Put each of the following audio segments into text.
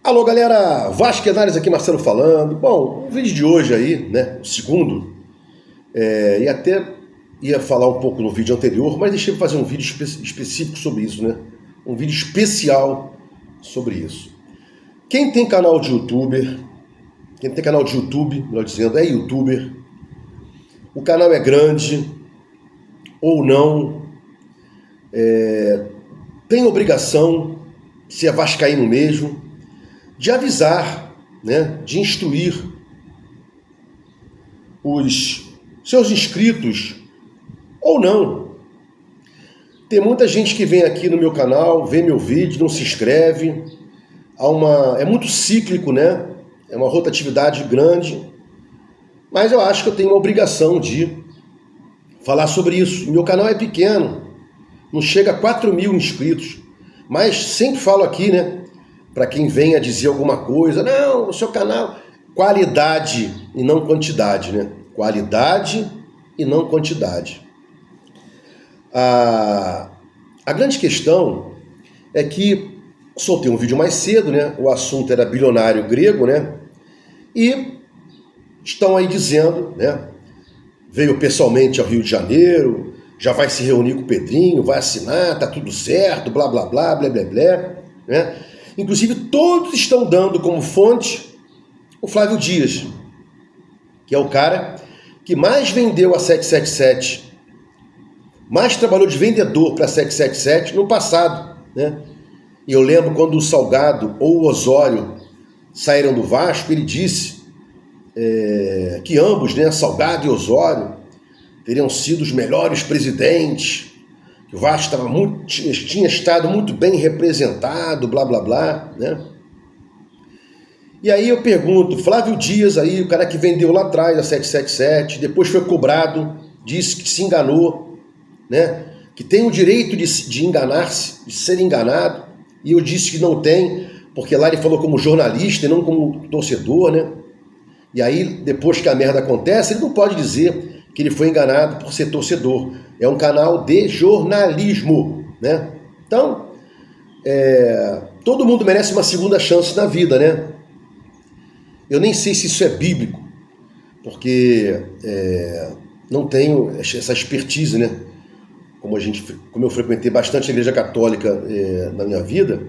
Alô galera, Vasquenares aqui, Marcelo falando. Bom, o vídeo de hoje aí, né, o segundo, e até ia falar um pouco no vídeo anterior, mas deixei eu fazer um vídeo específico sobre isso, né? Um vídeo especial sobre isso. Quem tem canal de youtuber, melhor dizendo, é youtuber, o canal é grande ou não, tem obrigação, se é vascaíno mesmo, de avisar, né, de instruir os seus inscritos ou não. Tem muita gente que vem aqui no meu canal, vê meu vídeo, não se inscreve. É muito cíclico, né? É uma rotatividade grande. Mas eu acho que eu tenho uma obrigação de falar sobre isso. Meu canal é pequeno, não chega a 4.000 inscritos. Mas sempre falo aqui, né? Para quem venha dizer alguma coisa, não, o seu canal, qualidade e não quantidade, né? Qualidade e não quantidade. A grande questão é que soltei um vídeo mais cedo, né? O assunto era bilionário grego, né? E estão aí dizendo, né? Veio pessoalmente ao Rio de Janeiro, já vai se reunir com o Pedrinho, vai assinar, tá tudo certo, blá blá blá, blá blá blá, né? Inclusive, todos estão dando como fonte o Flávio Dias, que é o cara que mais vendeu a 777, mais trabalhou de vendedor para a 777 no passado, né? E eu lembro quando o Salgado ou o Osório saíram do Vasco, ele disse que ambos, né, Salgado e Osório, teriam sido os melhores presidentes, que o Vasco tinha estado muito bem representado, blá blá blá, né? E aí eu pergunto, Flávio Dias aí, o cara que vendeu lá atrás a 777, depois foi cobrado, disse que se enganou, né? Que tem o direito de enganar-se, de ser enganado, e eu disse que não tem, porque lá ele falou como jornalista e não como torcedor, né? E aí, depois que a merda acontece, ele não pode dizer que ele foi enganado por ser torcedor. É um canal de jornalismo, né? Então, todo mundo merece uma segunda chance na vida, né? Eu nem sei se isso é bíblico, porque não tenho essa expertise, né? Como eu frequentei bastante a Igreja Católica na minha vida,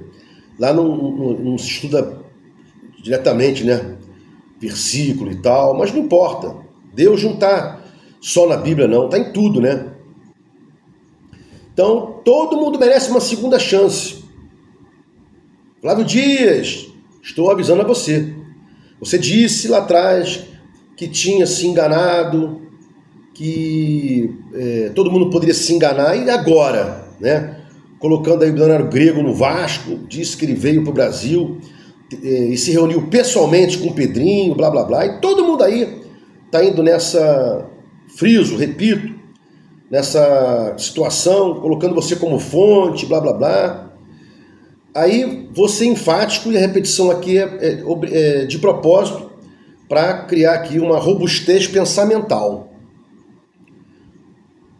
lá não se estuda diretamente, né? Versículo e tal, mas não importa. Deus não está só na Bíblia, não, está em tudo, né? Então, todo mundo merece uma segunda chance. Flávio Dias, estou avisando a você. Você disse lá atrás que tinha se enganado, que todo mundo poderia se enganar, e agora, né? Colocando aí o bilionário grego no Vasco, disse que ele veio para o Brasil e se reuniu pessoalmente com o Pedrinho, blá blá blá, e todo mundo aí está indo nessa, friso, repito, nessa situação, colocando você como fonte, blá blá blá. Aí você enfático, e a repetição aqui é de propósito, para criar aqui uma robustez pensamental.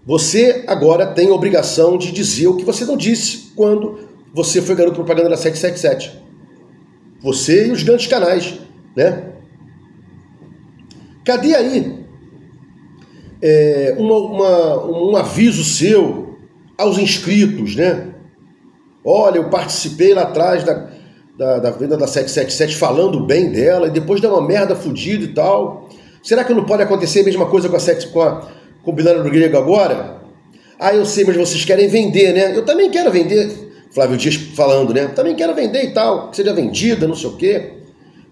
Você agora tem a obrigação de dizer o que você não disse quando você foi garoto propaganda da 777. Você e os grandes canais, né? Cadê aí um aviso seu aos inscritos, né? Olha, eu participei lá atrás da venda da 777 falando bem dela e depois deu uma merda fodida e tal. Será que não pode acontecer a mesma coisa com o bilionário grego agora? Ah, eu sei, mas vocês querem vender, né? Eu também quero vender. Flávio Dias falando, né? Também quero vender e tal, que seja vendida, não sei o quê.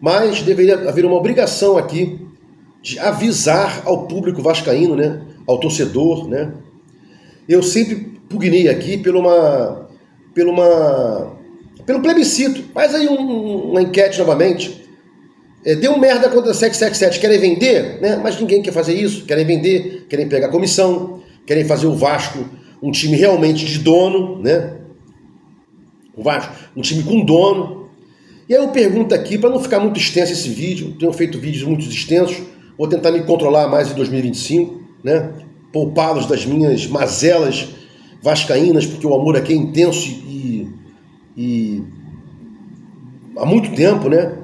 Mas deveria haver uma obrigação aqui de avisar ao público vascaíno, né? Ao torcedor, né? Eu sempre pugnei aqui pelo plebiscito. Faz aí uma enquete novamente. Deu merda contra a 777, querem vender, né? Mas ninguém quer fazer isso. Querem vender, querem pegar comissão, querem fazer o Vasco um time realmente de dono, né? O Vasco, um time com dono. E aí eu pergunto aqui, para não ficar muito extenso esse vídeo, tenho feito vídeos muito extensos, vou tentar me controlar mais em 2025, né? Poupá-los das minhas mazelas vascaínas, porque o amor aqui é intenso e há muito tempo, né?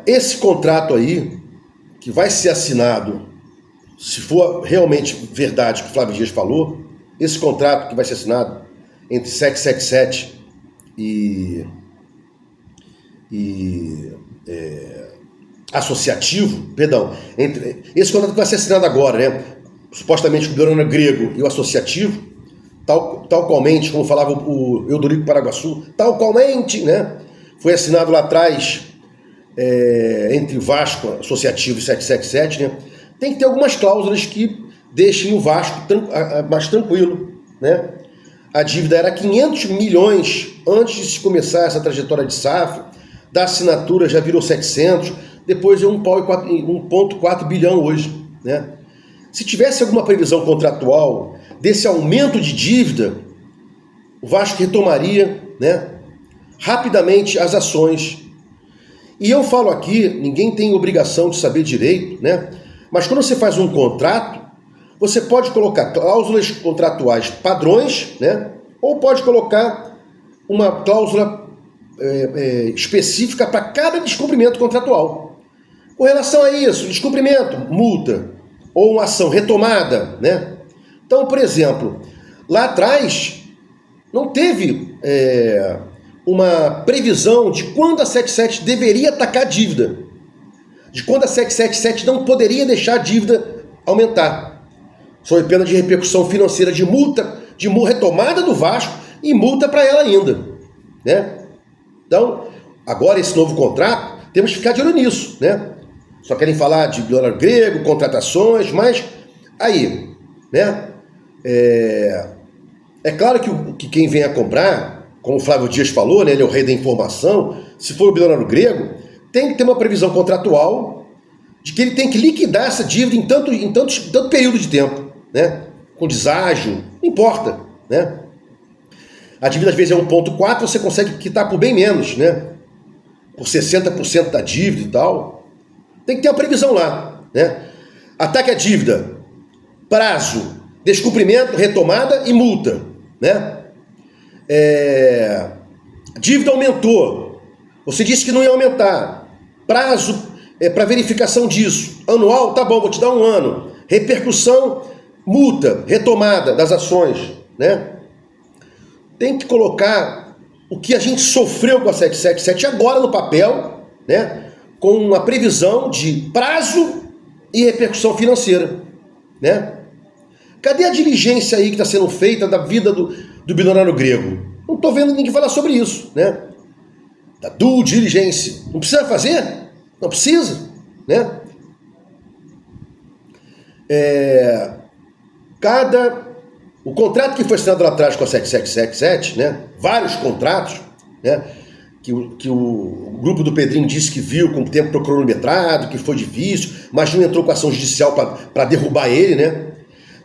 Esse contrato aí, que vai ser assinado, se for realmente verdade o que o Flávio Dias falou, esse contrato que vai ser assinado entre 777 e associativo, perdão, esse contrato que vai ser assinado agora, né? Supostamente com o Biorana Grego e o associativo, tal qualmente, como falava o Eudorico Paraguaçu, tal qualmente, né? Foi assinado lá atrás entre Vasco Associativo e 777, né? Tem que ter algumas cláusulas que deixem o Vasco mais tranquilo, né? A dívida era 500 milhões antes de se começar essa trajetória de SAF, da assinatura já virou 700, depois é 1,4 bilhão hoje, né? Se tivesse alguma previsão contratual desse aumento de dívida, o Vasco retomaria, né, rapidamente as ações. E eu falo aqui, ninguém tem obrigação de saber direito, né? Mas quando você faz um contrato, você pode colocar cláusulas contratuais padrões, né? Ou pode colocar uma cláusula específica para cada descumprimento contratual. Com relação a isso, descumprimento, multa, ou uma ação retomada, né? Então, por exemplo, lá atrás não teve uma previsão de quando a 77 deveria atacar a dívida, de quando a 777 não poderia deixar a dívida aumentar, sob pena de repercussão financeira de multa, de retomada do Vasco e multa para ela ainda, né? Então, agora esse novo contrato, temos que ficar de olho nisso, né? Só querem falar de Biorana Grego, contratações, mas aí, né? É claro que quem vem a comprar, como o Flávio Dias falou, né, ele é o rei da informação, se for o Biorana Grego, tem que ter uma previsão contratual de que ele tem que liquidar essa dívida em tanto período de tempo, né? Com deságio, não importa, né? A dívida às vezes é 1,4, você consegue quitar por bem menos, né? Por 60% da dívida e tal. Tem que ter uma previsão lá, né? Ataque à dívida, prazo, descumprimento, retomada e multa, né? Dívida aumentou, você disse que não ia aumentar, prazo para verificação disso, anual, tá bom, vou te dar 1 ano, repercussão, multa, retomada das ações, né? Tem que colocar o que a gente sofreu com a 777 agora no papel, né? Com uma previsão de prazo e repercussão financeira, né? Cadê a diligência aí que está sendo feita da vida do Biorana Grego? Não estou vendo ninguém falar sobre isso, né? Da due diligência. Não precisa fazer? Não precisa, né? O contrato que foi assinado lá atrás com a 7777, né? Vários contratos, né? Que o grupo do Pedrinho disse que viu com o tempo cronometrado, que foi difícil, mas não entrou com ação judicial para derrubar ele, né?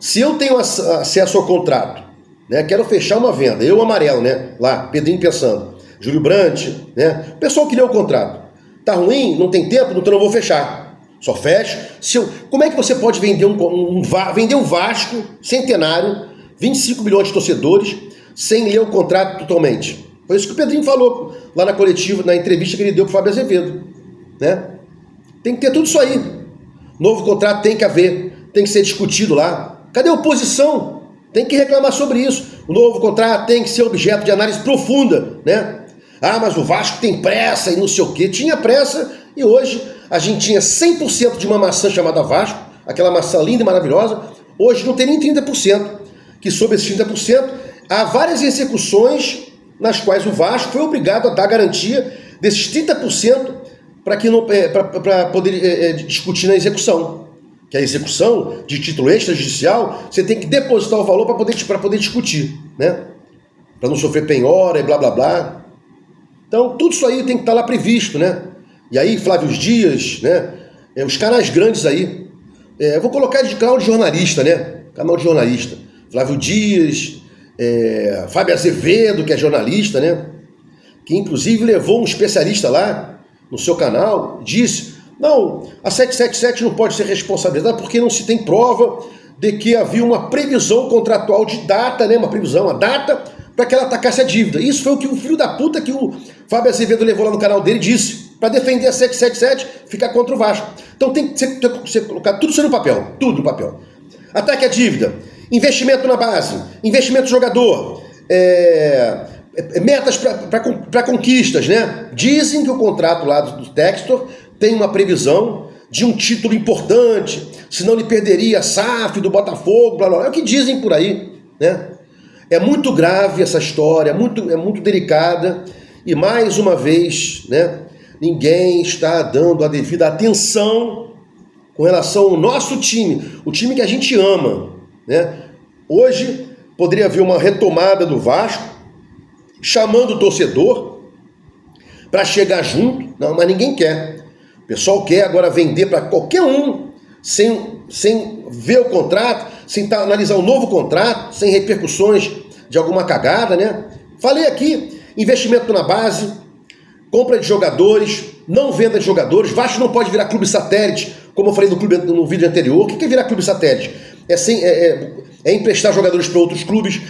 Se eu tenho acesso ao contrato, né? Quero fechar uma venda, eu amarelo, né? Lá, Pedrinho pensando, Júlio Brandt, né? O pessoal que leu o contrato. Tá ruim, não tem tempo, então eu vou fechar. Só fecho. Como é que você pode vender vender um Vasco centenário, 25 milhões de torcedores, sem ler o contrato totalmente? Foi isso que o Pedrinho falou lá na coletiva, na entrevista que ele deu para o Fábio Azevedo, né? Tem que ter tudo isso aí. Novo contrato tem que haver, tem que ser discutido lá. Cadê a oposição? Tem que reclamar sobre isso. O novo contrato tem que ser objeto de análise profunda, né? Ah, mas o Vasco tem pressa e não sei o quê. Tinha pressa e hoje a gente tinha 100% de uma maçã chamada Vasco, aquela maçã linda e maravilhosa. Hoje não tem nem 30%. Que sobre esses 30%, há várias execuções nas quais o Vasco foi obrigado a dar garantia desses 30% para poder discutir na execução. Que a execução de título extrajudicial, você tem que depositar o valor para poder discutir, né? Para não sofrer penhora e blá blá blá. Então, tudo isso aí tem que estar lá previsto, né? E aí, Flávio Dias, né? Os canais grandes aí. Eu vou colocar de canal de jornalista, né? Canal de jornalista. Flávio Dias, Fábio Azevedo, que é jornalista, né? Que inclusive levou um especialista lá no seu canal, disse: não, a 777 não pode ser responsabilizada porque não se tem prova de que havia uma previsão contratual de data, né? Uma previsão, a data para que ela atacasse a dívida. Isso foi o que o filho da puta que o Fábio Azevedo levou lá no canal dele disse, para defender a 777, ficar contra o Vasco. Então tem que você colocar tudo isso no papel, tudo no papel. Ataque à dívida, investimento na base, investimento no jogador, metas para conquistas, né? Dizem que o contrato lá do Textor tem uma previsão de um título importante, senão ele perderia a SAF do Botafogo, blá, blá, blá. É o que dizem por aí, né? É muito grave essa história, é muito delicada, e mais uma vez, né, ninguém está dando a devida atenção com relação ao nosso time, o time que a gente ama, né? Hoje poderia haver uma retomada do Vasco, chamando o torcedor para chegar junto, não, mas ninguém quer. O pessoal quer agora vender para qualquer um, sem ver o contrato, sem analisar um novo contrato, sem repercussões de alguma cagada, né? Falei aqui, investimento na base, compra de jogadores, não venda de jogadores. Vasco não pode virar clube satélite, como eu falei no vídeo anterior. O que é virar clube satélite? É emprestar jogadores para outros clubes,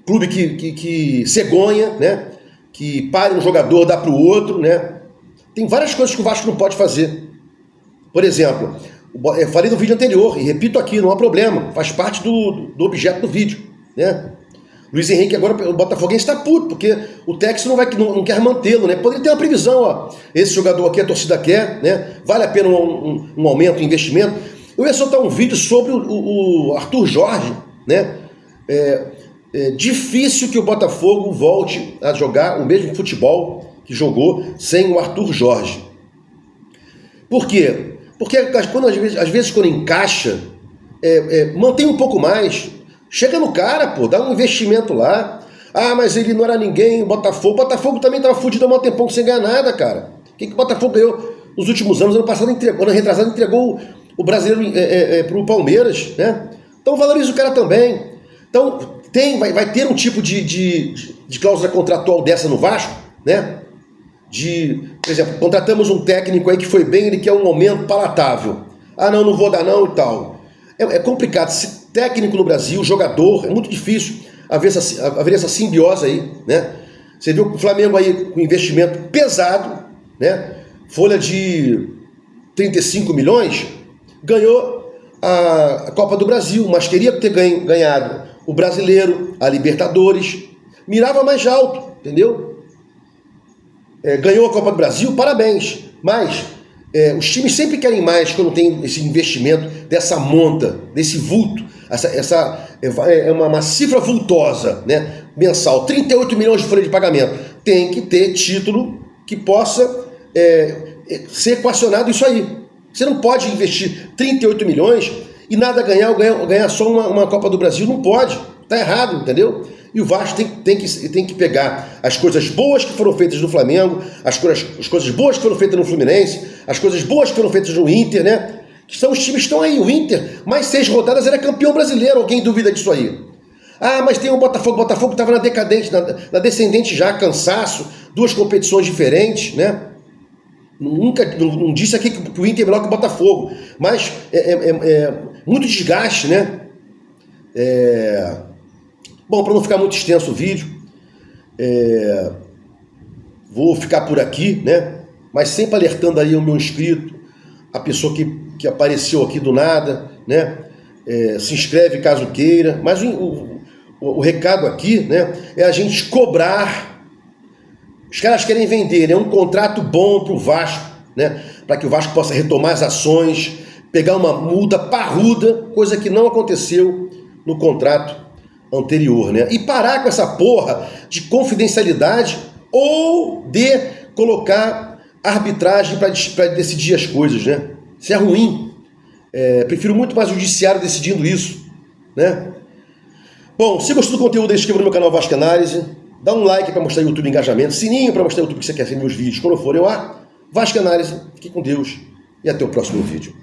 clube que cegonha, né? Que pare um jogador, dá para o outro, né? Tem várias coisas que o Vasco não pode fazer. Por exemplo, eu falei no vídeo anterior, e repito aqui, não há problema, faz parte do objeto do vídeo, né? Luiz Henrique agora, o Botafoguense está puto, porque o Tex não quer mantê-lo, né? Poderia ter uma previsão, ó, esse jogador aqui a torcida quer, né? Vale a pena um aumento, um investimento. Eu ia soltar um vídeo sobre o Arthur Jorge, né? É difícil que o Botafogo volte a jogar o mesmo futebol que jogou sem o Arthur Jorge. Por quê? Porque às vezes quando encaixa, mantém um pouco mais, chega no cara, pô, dá um investimento lá. Ah, mas ele não era ninguém, o Botafogo também estava fudido há um tempão sem ganhar nada, cara. O que o Botafogo ganhou nos últimos anos? Ano passado ano retrasado entregou o brasileiro para o Palmeiras, né? Então valoriza o cara também. Então vai ter um tipo de cláusula contratual dessa no Vasco, né? Por exemplo, contratamos um técnico aí que foi bem, ele quer um aumento palatável. Ah, não vou dar não e tal. É complicado. Se técnico no Brasil, jogador, é muito difícil haver essa simbiose aí, né? Você viu o Flamengo aí com investimento pesado, né? Folha de 35 milhões, ganhou a Copa do Brasil, mas queria ter ganhado o Brasileiro, a Libertadores, mirava mais alto, entendeu? Ganhou a Copa do Brasil, parabéns, mas os times sempre querem mais quando tem esse investimento dessa monta, desse vulto, uma cifra vultosa, né, mensal, 38 milhões de folha de pagamento, tem que ter título que possa ser equacionado isso aí. Você não pode investir 38 milhões e nada ganhar só uma Copa do Brasil, não pode, tá errado, entendeu? E o Vasco tem que pegar as coisas boas que foram feitas no Flamengo, as coisas boas que foram feitas no Fluminense, as coisas boas que foram feitas no Inter, né? Os times que estão aí. O Inter, mais 6 rodadas, era campeão brasileiro. Alguém duvida disso aí? Ah, mas tem o Botafogo. O Botafogo estava na decadente, na descendente já, cansaço, 2 competições diferentes, né? Não disse aqui que o Inter é melhor que o Botafogo, mas muito desgaste, né? Bom, para não ficar muito extenso o vídeo, vou ficar por aqui, né? Mas sempre alertando aí o meu inscrito, a pessoa que apareceu aqui do nada, né? Se inscreve caso queira. Mas o recado aqui, né, é a gente cobrar. Os caras querem vender, né, um contrato bom para o Vasco, né? Para que o Vasco possa retomar as ações, pegar uma multa parruda, coisa que não aconteceu no contrato anterior, né? E parar com essa porra de confidencialidade ou de colocar arbitragem para decidir as coisas, né? Isso é ruim. Prefiro muito mais o judiciário decidindo isso, né? Bom, se gostou do conteúdo, inscreva no meu canal Vasco Análise, dá um like para mostrar o YouTube engajamento, sininho para mostrar o YouTube que você quer ver meus vídeos quando forem ao ar. Vasco Análise, fique com Deus e até o próximo vídeo.